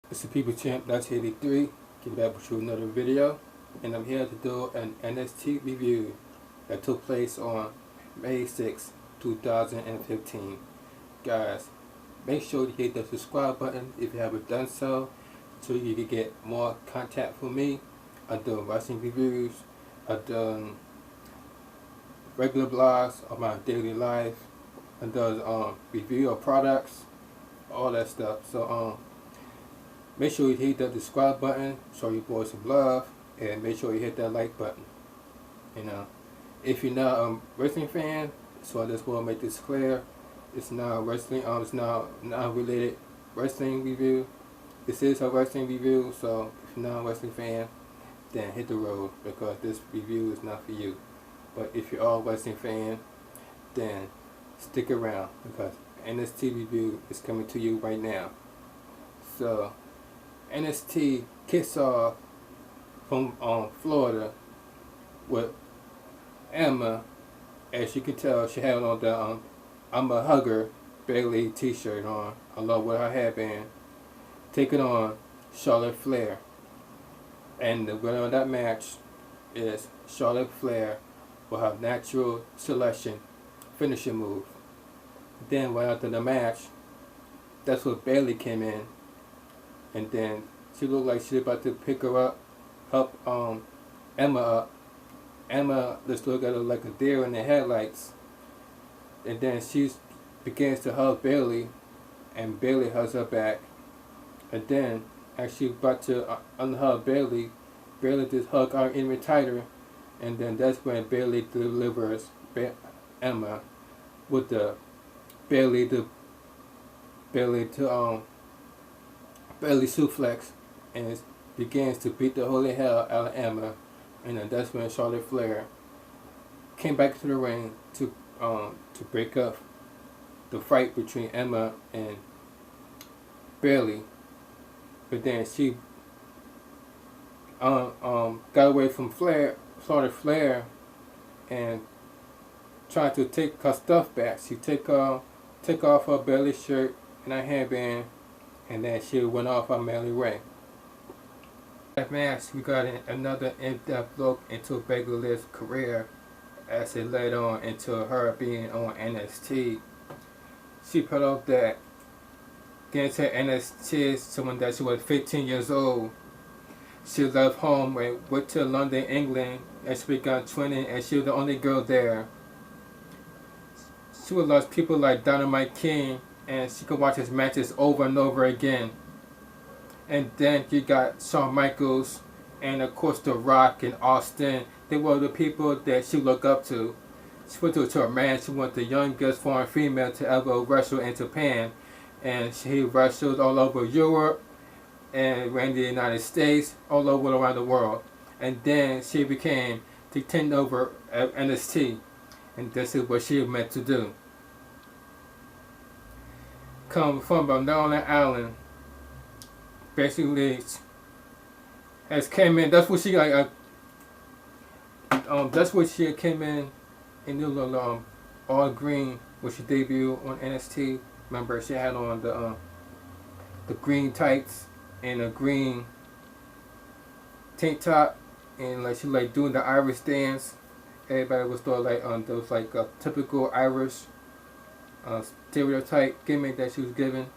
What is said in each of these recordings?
It's the People Champ 1983, getting back with you another video, and I'm here to do an NXT review that took place on May 6, 2015. Guys, make sure you hit the subscribe button if you haven't done so you can get more content from me. I do wrestling reviews, I do regular blogs of my daily life, I do review of products, all that stuff. So make sure you hit that subscribe button, show your boys some love, and make sure you hit that like button. You know, if you're not a wrestling fan, so I just want to make this clear. It's not wrestling. It's not related wrestling review. This is a wrestling review, so if you're not a wrestling fan, then hit the road because this review is not for you. But if you are a wrestling fan, then stick around because NXT review is coming to you right now. So NXT kicks off from Florida with Emma. As you can tell, she had on the I'm a Hugger Bayley t-shirt on, along with her headband, taking on Charlotte Flair. And the winner of that match is Charlotte Flair with her natural selection finishing move. Then right after the match, that's where Bayley came in. And then she looked like she was about to pick her up, help Emma up. Emma just looked at her like a deer in the headlights. And then she begins to hug Bayley, and Bayley hugs her back. And then, as she about to unhug Bayley, Bayley just hugged her even tighter. And then that's when Bayley delivers Emma with the Bayley suplex, and it begins to beat the holy hell out of Emma. And then that's when Charlotte Flair came back to the ring to break up the fight between Emma and Bayley. But then she got away from Charlotte Flair, and tried to take her stuff back. She took off her Bayley shirt and her handband, and then she went off her merry way. That match, we got another in-depth look into Becky Lynch's career as it led on into her being on NXT. She put up that getting to NXT someone that she was 15 years old. She left home and went to London, England, and she began training, and she was the only girl there. She would watch people like Dynamite King, and she could watch his matches over and over again. And then you got Shawn Michaels, and of course The Rock and Austin. They were the people that she looked up to. She went to a man. She was the youngest foreign female to ever wrestle in Japan, and she wrestled all over Europe and ran the United States, all over around the world. And then she became the takeover at NXT, and this is what she was meant to do. Come from Long Island, basically has came in. That's what she that's what she came in new all green when she debuted on NXT. Remember, she had on the green tights and a green tank top, and like she like doing the Irish dance. Everybody was doing like those like typical Irish stereotype gimmick that she was given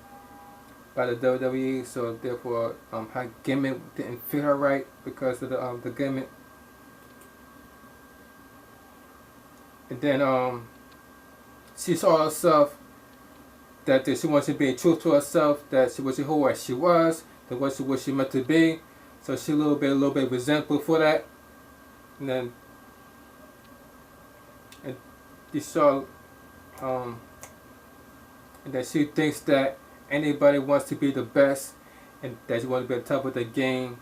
by the WWE. So therefore, her gimmick didn't fit her right because of the gimmick. And then she saw herself that she wanted to be true to herself, that she was who she was, that what she meant to be. So she a little bit resentful for that. And then you saw and that she thinks that anybody wants to be the best, and that you want to be on top of the game.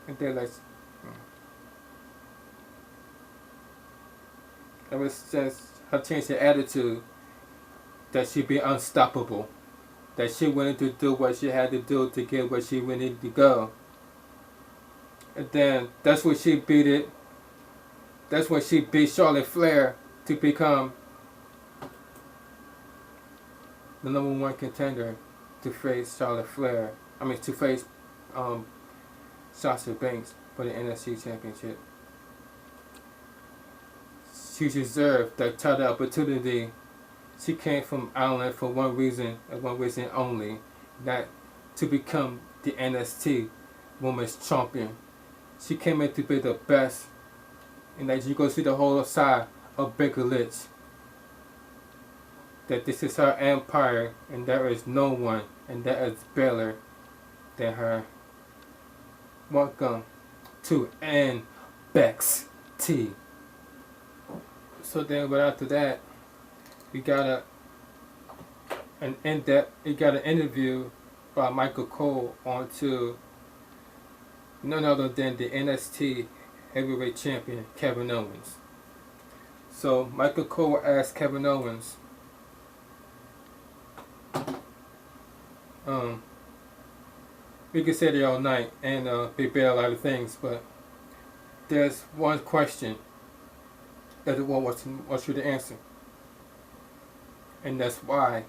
And then like it was just her change of attitude, that she'd be unstoppable, that she wanted to do what she had to do to get where she wanted to go. And then that's when she beat it. That's when she beat Charlotte Flair to become the #1 contender to face Charlotte Flair. To face um, Sasha Banks for the NXT Championship. She deserved that title opportunity. She came from Ireland for one reason and one reason only, that to become the NXT Women's Champion. She came in to be the best, and as you go see the whole side of Becky Lynch, that this is her empire, and there is no one, and that is better than her. Welcome to NXT. So then, but after that, we got an interview by Michael Cole onto none other than the NXT Heavyweight Champion Kevin Owens. So Michael Cole asked Kevin Owens, we could say that all night and prepare a lot of things, but there's one question that the world wants you to answer. And that's why.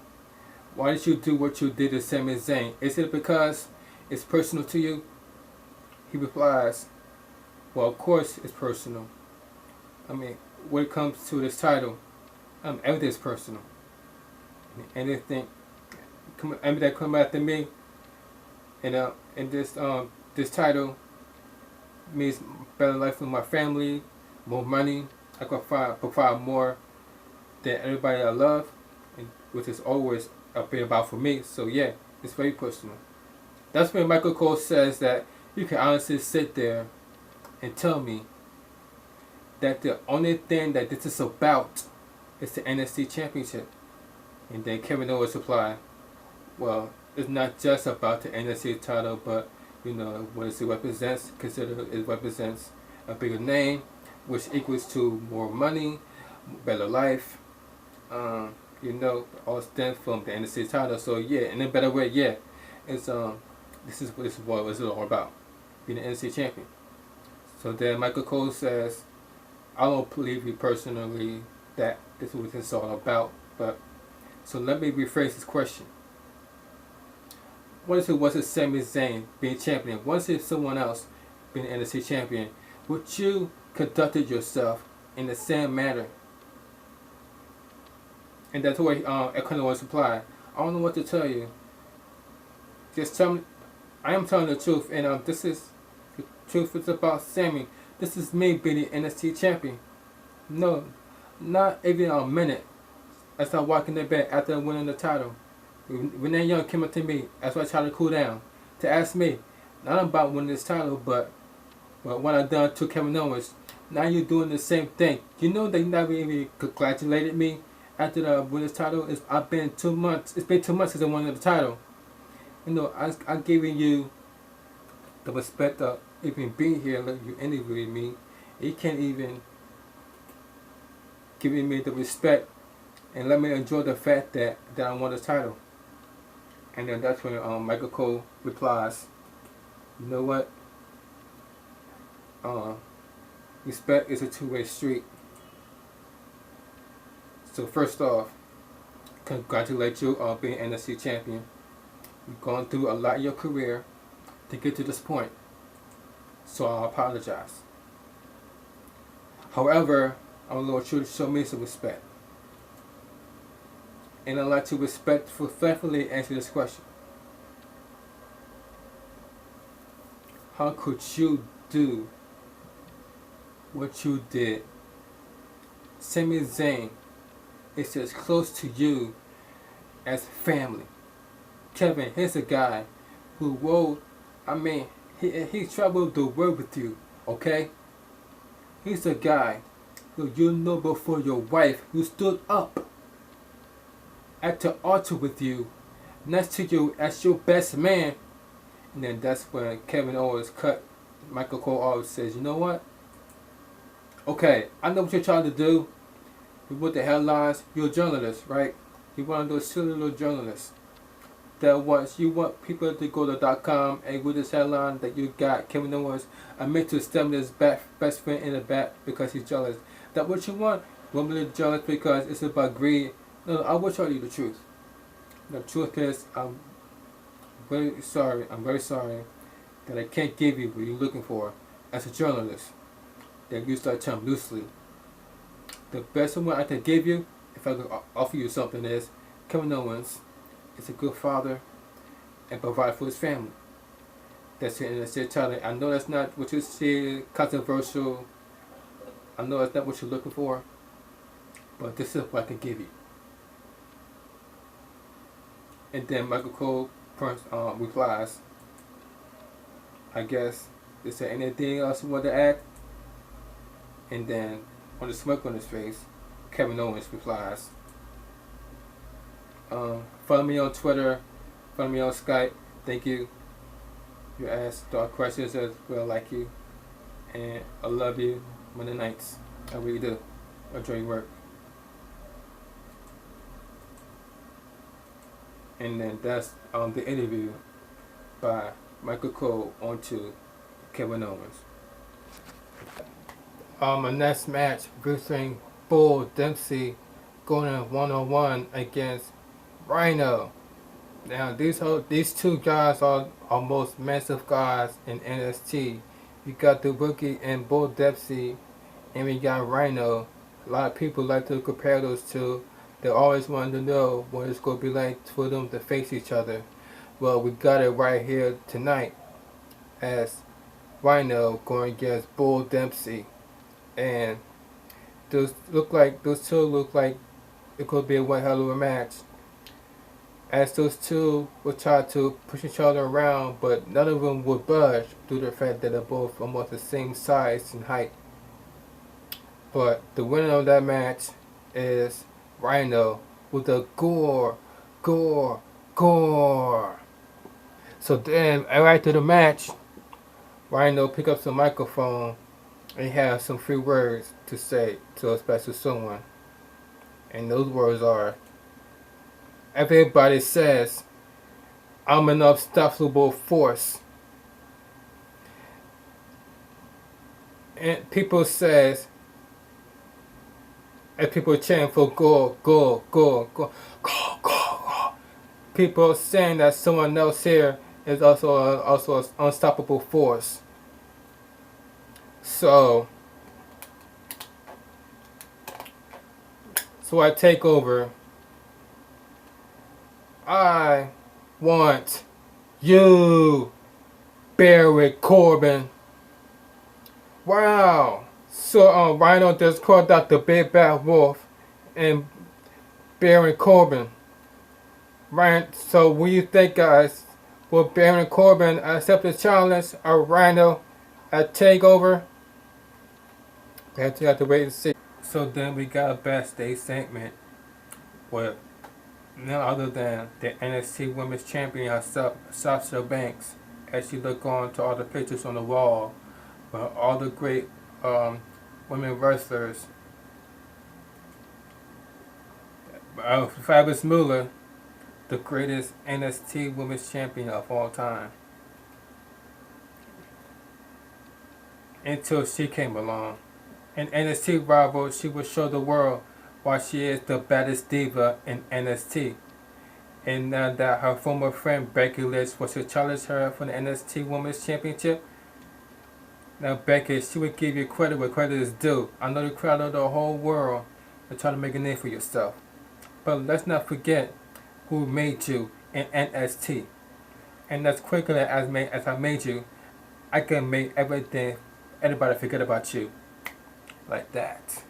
Why did you do what you did to Sami Zayn? Is it because it's personal to you? He replies, well, of course it's personal. When it comes to this title, everything's personal. Anything that come after me, and this title means better life for my family, more money. I can provide more than everybody I love, which is always been about for me. So yeah, it's very personal. That's when Michael Cole says that you can honestly sit there and tell me that the only thing that this is about is the NXT Championship. And then Kevin Owens replied, well, it's not just about the NXT title, but what it represents. Consider it represents a bigger name, which equals to more money, better life. All stem from the NXT title. So yeah, in a better way, yeah, it's this is what it's all about, being the NXT champion. So then Michael Cole says, I don't believe you personally that this is what it's all about, but so let me rephrase this question. What if it wasn't Sami Zayn being champion? What if someone else being NXT champion? Would you conducted yourself in the same manner? And that's what Kevin Owens replied. I don't know what to tell you. Just tell me. I am telling the truth, and this is the truth. It's about Sami. This is me being the NXT champion. No, not even a minute. As I walk in the bed after winning the title, Renee Young came up to me as I tried to cool down to ask me not about winning this title, but what I done to Kevin Owens. Now you're doing the same thing. You know they never even congratulated me after the winning this title. It's been 2 months since I won the title. I'm giving you the respect of even being here, let you interview me. You can't even giving me the respect and let me enjoy the fact that I won the title. And then that's when Michael Cole replies, you know what? Respect is a two-way street. So first off, congratulate you on being NXT champion. You've gone through a lot in your career to get to this point. So I apologize. However, I want you to show me some respect. And I'd like to respectfully answer this question. How could you do what you did? Sami Zayn is as close to you as family. Kevin, here's a guy who he traveled the world with you, okay? He's a guy who before your wife, who stood up at the altar with you, next to you as your best man. And then that's when Kevin Owens cut. Michael Cole always says, you know what? Okay, I know what you're trying to do. With the headlines, you're a journalist, right? You're one of those silly little journalists that you want people to go to .com and with this headline that you got Kevin Owens admit to stabbing his best friend in the back because he's jealous. That what you want? Women are jealous because it's about greed. No, I will tell you the truth. The truth is, very sorry. I'm very sorry that I can't give you what you're looking for as a journalist. That you start term loosely. The best one I can give you, if I could offer you something, is Kevin Owens is a good father and provide for his family. That's it, and that's it, Tyler. I know that's not what you see controversial. I know that's not what you're looking for, but this is what I can give you. And then Michael Cole replies, I guess, is there anything else you want to add? And then, on the smirk on his face, Kevin Owens replies, follow me on Twitter, follow me on Skype. Thank you. You ask dark questions as well, like you. And I love you Monday nights. I really do. Enjoy your work. And then that's the interview by Michael Cole onto Kevin Owens. My next match featuring Bull Dempsey going in 1-on-1 against Rhino. Now these two guys are most massive guys in NXT. You got the Rookie and Bull Dempsey, and we got Rhino. A lot of people like to compare those two. They always wanted to know what it's going to be like for them to face each other. Well, we got it right here tonight as Rhino going against Bull Dempsey. And those two look like it could be a one hell of a match. As those two will try to push each other around, but none of them will budge due to the fact that they're both almost the same size and height. But the winner of that match is Rhino with a gore. So then, right after the match, Rhino pick up the microphone and have some free words to say to a special someone. And those words are, everybody says, I'm an unstoppable force. And people says, and people chant for go. People saying that someone else here is also an unstoppable force. So I take over. I want you, Baron Corbin. Wow. So Rhino just called out the Big Bad Wolf and Baron Corbin. Right. So what do you think, guys? Will Baron Corbin accept the challenge of Rhino at TakeOver? We have to wait and see. So then we got a backstage segment with none other than the NXT Women's Champion herself, Sasha Banks, as she look on to all the pictures on the wall with all the great women wrestlers. Fabulous Moolah, the greatest NXT Women's Champion of all time. Until she came along. In NXT Rival, she would show the world why she is the baddest diva in NXT. And now that her former friend Becky Lynch was to challenge her for the NXT Women's Championship, now Becky, she would give you credit where credit is due. I know you crowd of the whole world and try to make a name for yourself. But let's not forget who made you in NXT. And as quickly as I made you, I can make everybody forget about you. Like that.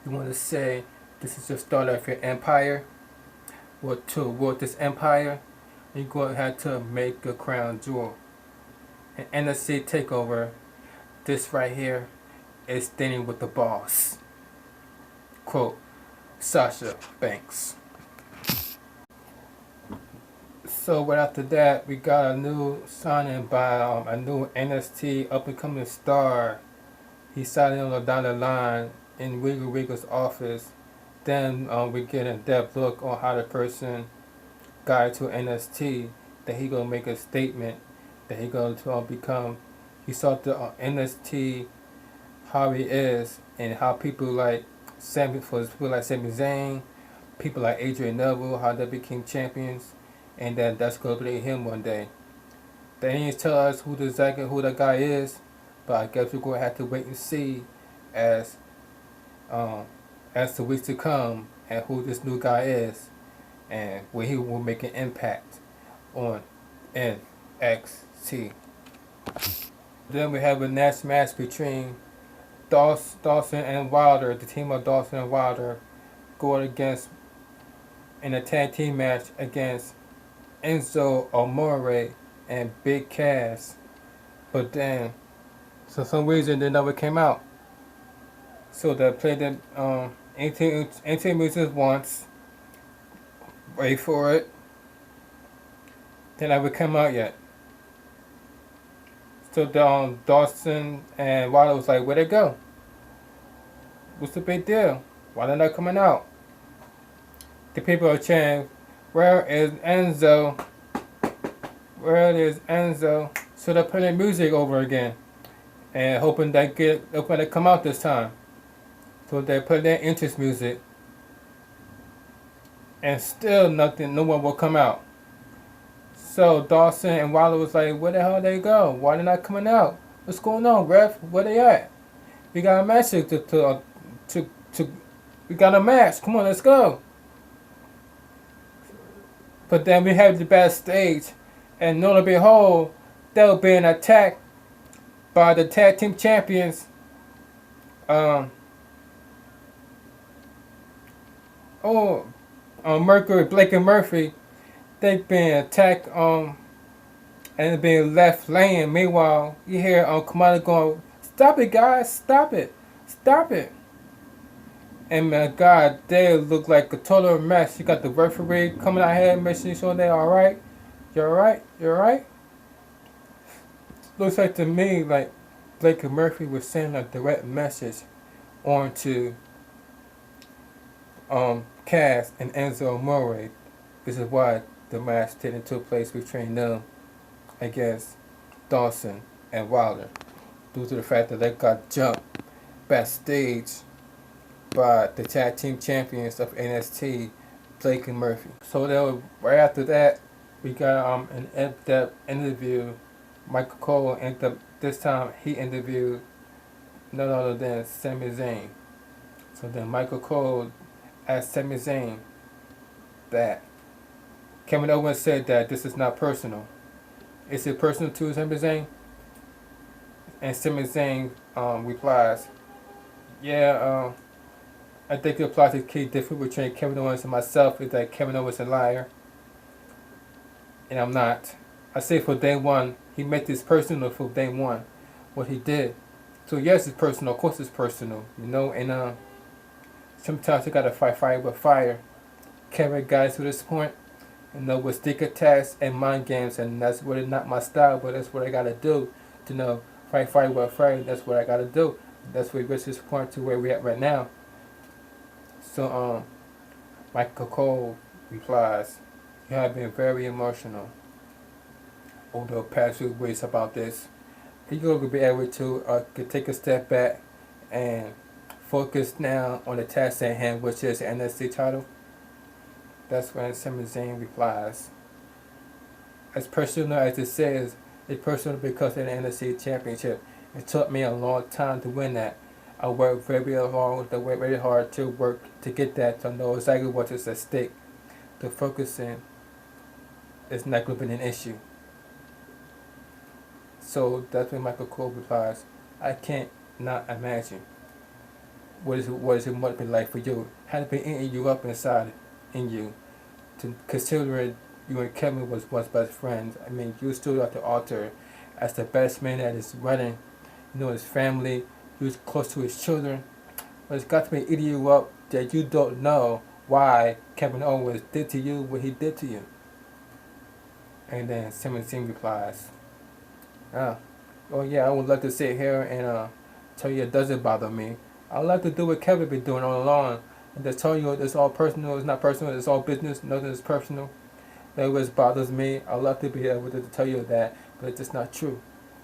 You want to say this is the start of your empire? Well, to award this empire, you're going to have to make a crown jewel. In NXT TakeOver, this right here is standing with the boss. Quote, Sasha Banks. So right after that, we got a new signing by a new NXT up-and-coming star. He's signing on down the line in Regal's office. Then we get a depth look on how the person got to NXT. That he gonna make a statement that he gonna become. He saw the NXT how he is and how people like Sami Zayn, people like Adrian Neville, how they became champions, and that's gonna be him one day. They didn't tell us who the guy is, but I guess we're gonna have to wait and see as um, as the weeks to come and who this new guy is and where he will make an impact on NXT. Then we have a next match between Dawson and Wilder, the team of Dawson and Wilder, going against in a tag team match against Enzo Amore and Big Cass. But then, for some reason, they never came out. So they played them 18 music once. Wait for it. They never come out yet. So Dawson and Wilder was like, where'd they go? What's the big deal? Why they're not coming out? The people are chanting, where is Enzo? Where is Enzo? So they're playing music over again and hoping they come out this time. So they put their interest music and still nothing, no one will come out. So Dawson and Wilder was like, where the hell they go? Why they not coming out? What's going on, ref? Where they at? We got a match we got a match. Come on, let's go. But then we have the backstage, and lo and behold, they'll be an attack by the tag team champions. Mercury, Blake and Murphy. They've been attacked and being left laying. Meanwhile, you hear Kamala going, "Stop it, guys! Stop it! Stop it!" And my God, they look like a total mess. You got the referee coming out here, making sure they're all right. You're right. You're right. Looks like to me like Blake and Murphy was sending a direct message on to Cass and Enzo Amore. This is why the match didn't take place between them against Dawson and Wilder, due to the fact that they got jumped backstage by the tag team champions of NXT, Blake and Murphy. So then, right after that, we got an in-depth interview. Michael Cole, this time he interviewed none other than Sami Zayn. So then Michael Cole asked Sami Zayn that Kevin Owens said that this is not personal. Is it personal to Sami Zayn? And Sami Zayn replies, yeah, I think the applies to key difference between Kevin Owens and myself is that Kevin Owens is a liar, and I'm not. I say for day one, he made this personal for day one, what he did. So yes, it's personal. Of course, it's personal. You know, and sometimes you gotta fight fire with fire. Kevin got to this point, with stick attacks and mind games, and that's really not my style. But that's what I gotta do to fight fire with fire. That's what I gotta do. That's what gets this point to where we at right now. So Michael Cole replies, "You have been very emotional over the past few weeks about this. You're going to be able to take a step back and focus now on the task at hand, which is the NXT title." That's when Sami Zayn replies, "As personal as it says, it's personal because of the NXT championship. It took me a long time to win that. I worked very hard to work to get that, to know exactly what is at stake. The focusing is not going to be an issue." So that's when Michael Cole replies, "I can't not imagine what is it must be like for you. Had it been eating you up inside in you, to considering you and Kevin was once best friends. I mean, you stood at the altar as the best man at his wedding. His family. He was close to his children. But it's got to be eating you up that you don't know why Kevin Owens did to you what he did to you." And then Sami Zayn replies, "Oh yeah, I would love to sit here and tell you it doesn't bother me. I love to do what Kevin been doing all along, and just tell you it's all personal. It's not personal. It's all business. Nothing is personal. That always bothers me. I love to be able to tell you that, but it's just not true.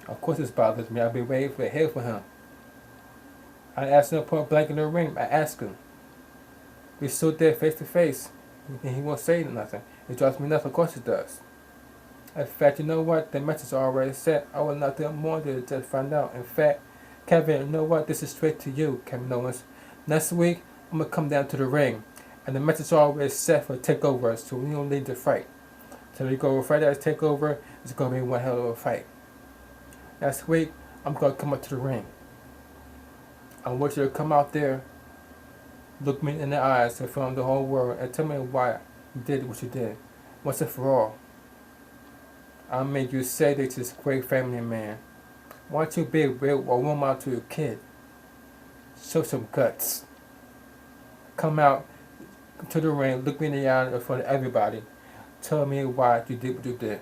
Of course it bothers me. I've been waiting for hell for him. I asked him point blank in the ring. I asked him. We stood there face to face, and he won't say nothing. It drives me nuts. Of course it does. In fact, you know what? The message already set. I will not do more than just find out. In fact, Kevin, you know what? This is straight to you, Kevin Owens. Next week, I'm going to come down to the ring. And the message already set for TakeOver, so we don't need to fight. So we go Friday as TakeOver, it's going to be one hell of a fight. Next week, I'm going to come up to the ring. I want you to come out there, look me in the eyes in front of the whole world, and tell me why you did what you did. Once and for all. I made you say that you're a great family man. Why don't you be a real role model to your kid? Show some guts. Come out to the ring, look me in the eye in front of everybody. Tell me why you did what you did.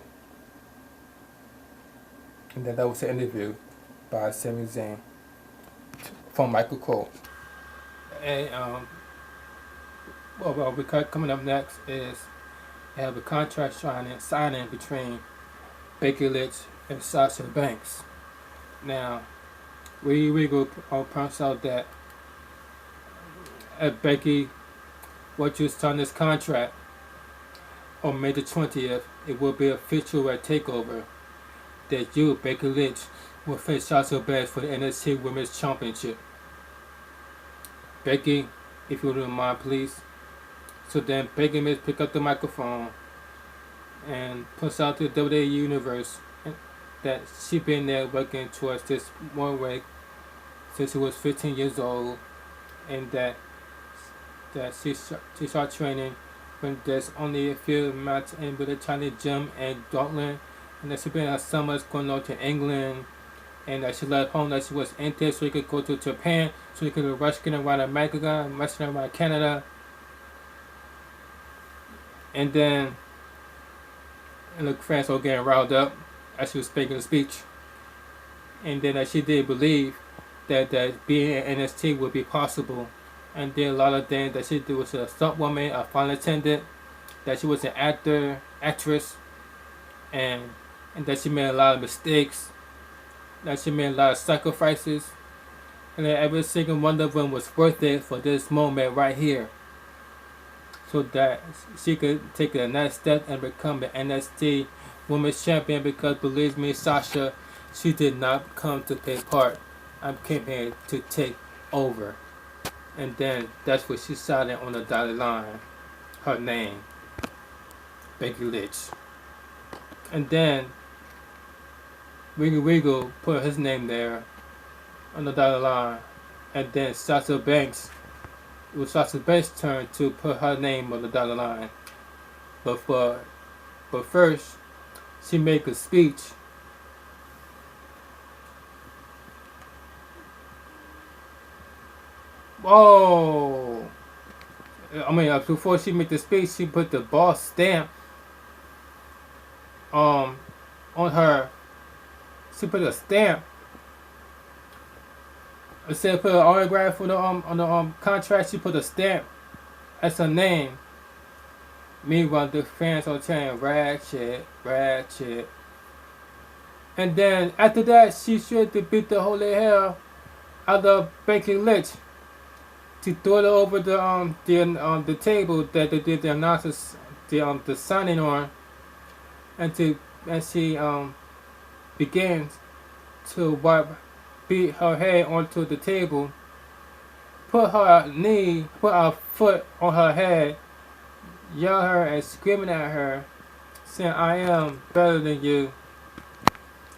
And then that was the interview by Sami Zayn from Michael Cole. And because coming up next is they have a contract signing between Becky Lynch and Sasha Banks. Now, we go points out that Becky, what you sign this contract on May the 20th, it will be official at TakeOver that you, Becky Lynch, will face Sasha Banks for the NXT Women's Championship. Becky, if you wouldn't mind, please. So then Becky may pick up the microphone and puts out to the WWE Universe that she been there working towards this one way since she was 15 years old, and that she started training when there's only a few months in with a Chinese gym in Dortmund, and that she been her summers going on to England, and that she left home that she was in there so she could go to Japan, so she could rush getting around America, rushing around Canada, and then and the fans all getting riled up as she was making a speech, and then that she did believe that being in NXT would be possible, and then a lot of things that she did was a stunt woman, a flight attendant, that she was an actress, and that she made a lot of mistakes, that she made a lot of sacrifices, and that every single one of them was worth it for this moment right here, so that she could take the next step and become the NXT Women's Champion. Because believe me, Sasha, she did not come to take part. I came here to take over. And then that's what she signed on the dotted line. Her name, Becky Lynch. And then Regal put his name there on the dotted line. And then Sasha Banks, it was Sasha Banks' turn to put her name on the dotted line. But first, she made a speech. Whoa! I mean, before she made the speech, she put the boss stamp on her. She put a stamp. Instead of put an autograph on the contract, she put a stamp as her name. Meanwhile, the fans are chanting ratchet. And then after that, she tried to beat the holy hell out of Becky Lynch to throw it over the table that they did the announcers the signing on, and she begins to beat her head onto the table, put her foot on her head, yell at her and screaming at her, saying, "I am better than you."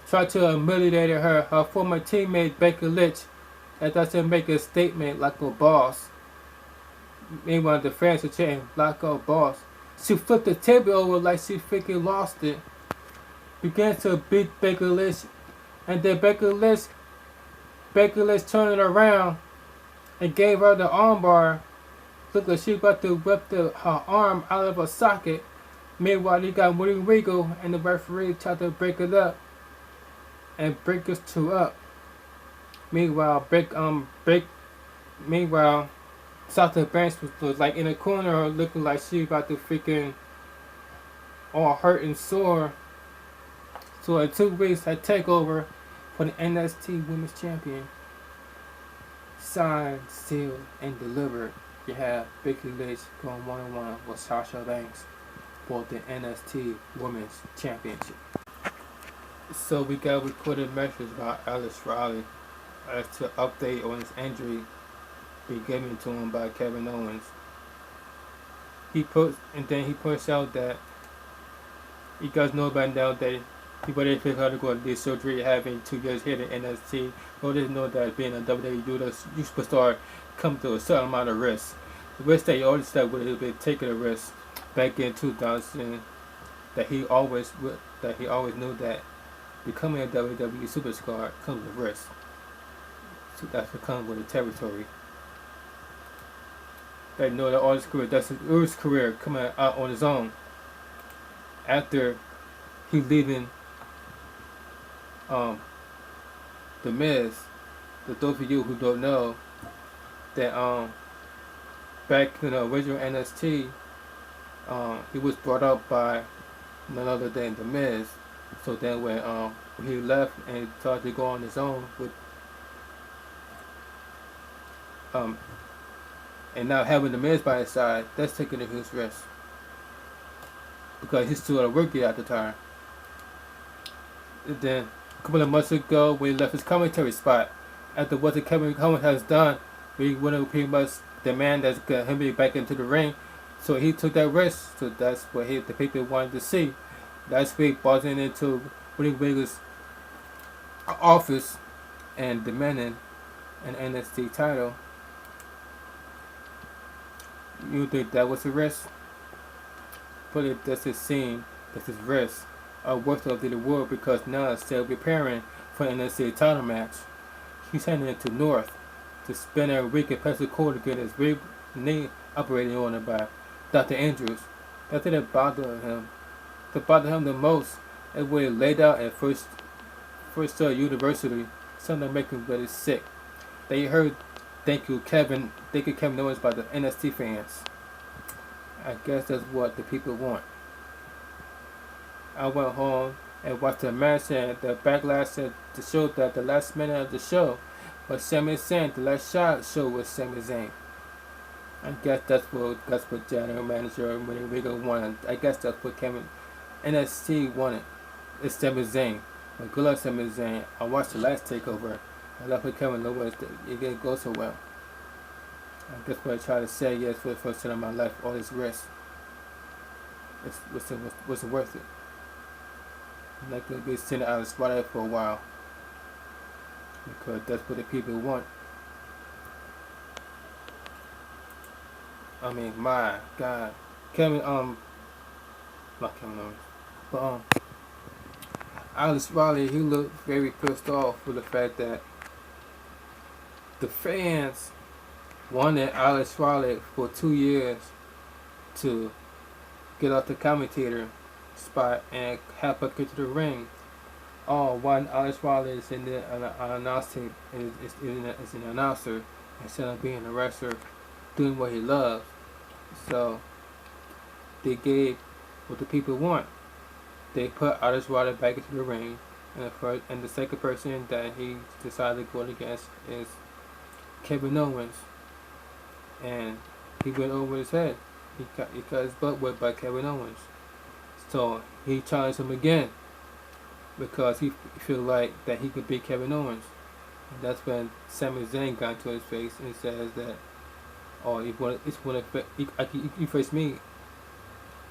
Tried to humiliate her former teammate Becky Lynch, that doesn't make a statement like a boss. Meanwhile, the fans are chanting like a boss. She flipped the table over like she freaking lost it. Began to beat Becky Lynch, and then Becky Lynch turned it around and gave her the armbar. Looked like she about to whip her arm out of her socket. Meanwhile, you got Regal and the referee tried to break it up and break us two up. Meanwhile, Sasha Banks was like in a corner, looking like she about to freaking all hurt and sore. So in 2 weeks, I take over for the NXT Women's Champion. Signed, sealed, and delivered. You have Becky Lynch going 1-on-1 with Sasha Banks. for the NXT Women's Championship. So we got reported messages about Alex Riley as to update on his injury be given to him by Kevin Owens. He puts out that you guys know by now that he wasn't able to go to do surgery having 2 years here in NXT. But didn't know that being a WWE superstar comes to a certain amount of risk. The risk that he always said would have been taking a risk back in 2000 that he always knew that becoming a WWE superstar comes with risk. So that's what comes with the territory. That know that all his career, that's his career coming out on his own. After he leaving The Miz, for those of you who don't know, that back in the original NXT, he was brought up by none other than The Miz. So then when he left and started to go on his own with and now having The Miz by his side, that's taking a huge risk. Because he's still at work at the time. And then a couple of months ago when he left his commentary spot, after what the Kevin Owens has done, we want to pretty much demand that him be back into the ring. So he took that risk. So that's what the people wanted to see. Last week, buzzing into Willie Wigger's office and demanding an NXT title. You think that was a risk? But if that's his scene, that's his risk, are worth of the reward because now he's still preparing for an NXT title match. He's heading into North to spend a week in Pensacola to get his knee operated on it by Dr. Andrews. That didn't bother him. What bothered him the most is when he laid out at First University, something that made him really sick. They heard thank you Kevin Owens by the NXT fans. I guess that's what the people want. I went home and watched the match and the backlash at the show that the last minute of the show was Sami Zayn. The last show was Sami Zayn. I guess that's what general manager Willie Regal wanted. I guess that's what NXT wanted. It's Sami Zayn. But good luck Sami Zayn. I watched the last takeover. I love with Kevin Owens. It didn't go so well. I guess what I try to say is for the first time in my life, all this risk. It wasn't worth it. I'm not going to be sitting out of the spotlight for a while. Because that's what the people want. I mean, my God. Not Kevin Owens. But, Alex Riley, he looked very pissed off with the fact that the fans wanted Alex Riley for 2 years to get off the commentator spot and help her get to the ring. One Alex Riley is in the announcing is an announcer instead of being a wrestler, doing what he loves. So they gave what the people want. They put Alex Riley back into the ring, and the second person that he decided to go against is Kevin Owens, and he went over his head. He got his butt whipped by Kevin Owens. So he challenged him again because he feel like that he could beat Kevin Owens. And that's when Sami Zayn got into his face and says that, you face me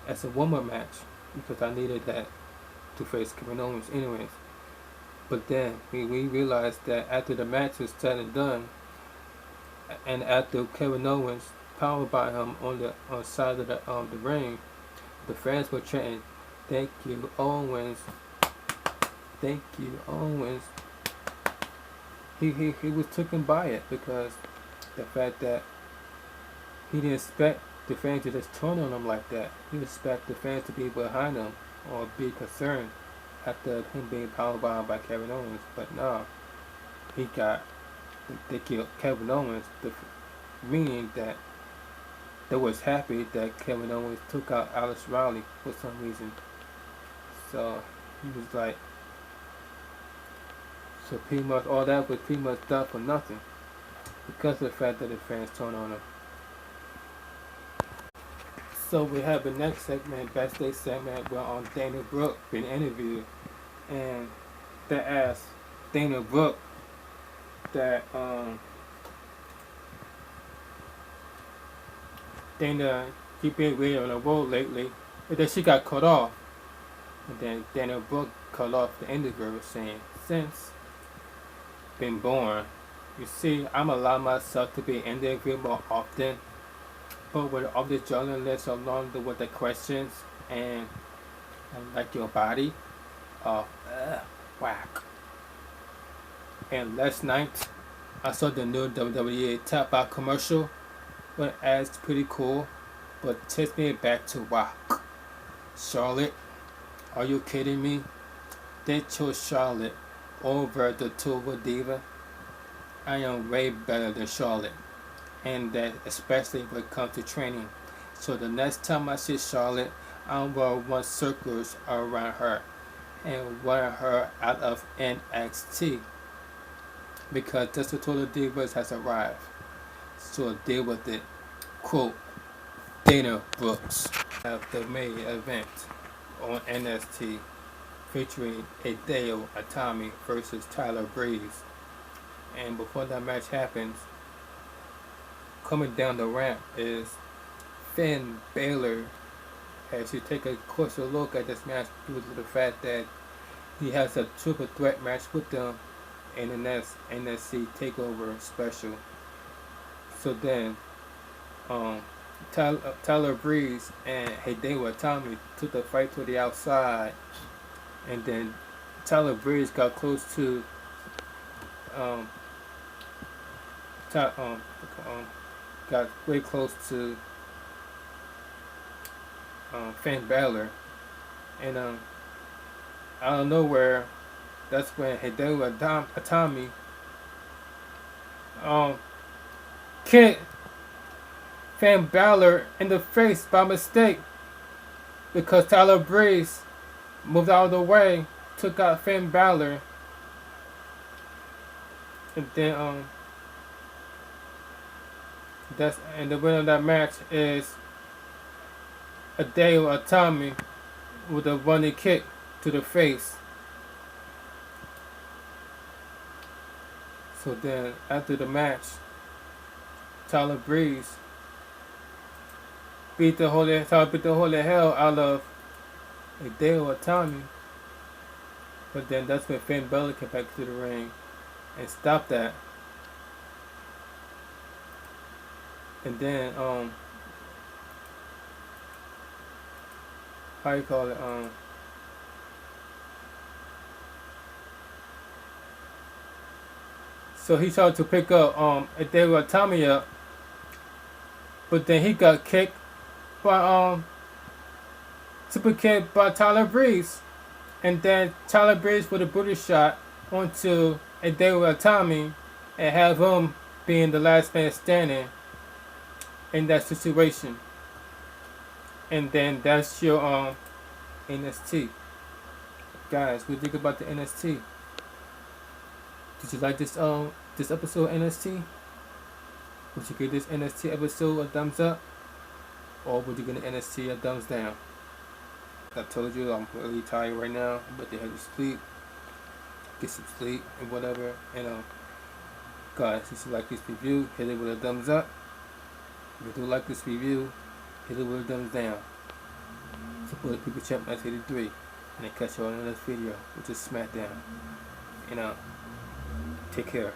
as a warm-up match because I needed that to face Kevin Owens anyways. But then we realized that after the match was said and done, and after Kevin Owens powerbomb him on the side of the ring, the fans were chanting, "Thank you, Owens. Thank you, Owens." He was taken by it because the fact that he didn't expect the fans to just turn on him like that. He expect the fans to be behind him or be concerned after him being powerbombed by Kevin Owens. But no, they killed Kevin Owens, meaning that they was happy that Kevin Owens took out Alex Riley for some reason. So he was like, so pretty much all that was pretty much done for nothing because of the fact that the fans turned on him. So we have the next segment, backstage segment, where Dana Brooke been interviewed, and they asked Dana Brooke that Dana, she been really on the road lately, but then she got cut off. And then Dana Brooke cut off the interview saying, since been born, you see, I'm allowing myself to be interviewed more often, but with all the journalists along with the questions and like your body, whack. And last night, I saw the new WWE Tap Out commercial, but as pretty cool, but takes me back to whack. Charlotte, are you kidding me? They chose Charlotte over the Tuba Diva. I am way better than Charlotte, and that especially when it comes to training. So the next time I see Charlotte, I will run circles around her and run her out of NXT because the Total Divas has arrived. So deal with it. Quote, Dana Brooks at the main event on NXT featuring Hideo Itami versus Tyler Breeze. And before that match happens, coming down the ramp is Finn Balor. As you take a closer look at this match due to the fact that he has a triple threat match with them in the next NXT TakeOver special. So then, Tyler Breeze and Hideo Itami took the fight to the outside, and then Tyler Breeze got close to got way close to Finn Balor, and out of nowhere, that's when Hideo Itami kicked Finn Balor in the face by mistake because Tyler Breeze moved out of the way, took out Finn Balor, and then the winner of that match is Hideo Itami with a running kick to the face. So then after the match, Tyler Breeze beat the holy hell out of Hideo Itami. But then that's when Finn Balor came back to the ring and stopped that. And then how you call it? So he tried to pick up Hideo Itami up, but then he got kicked by super kick by Tyler Breeze, and then Tyler Breeze with a booty shot onto Hideo Itami and have him being the last man standing in that situation. And then that's your NXT. Guys, what do you think about the NXT? Did you like this episode of NXT? Would you give this NXT episode a thumbs up? Or would you give the NXT a thumbs down? I told you I'm really tired right now. I'm about to head to sleep. Get some sleep and whatever. Guys, if you like this review, hit it with a thumbs up. If you do like this review, hit it with a thumbs down. Support People Champ 1983. And I'll catch you on the next video, which is SmackDown. Take care.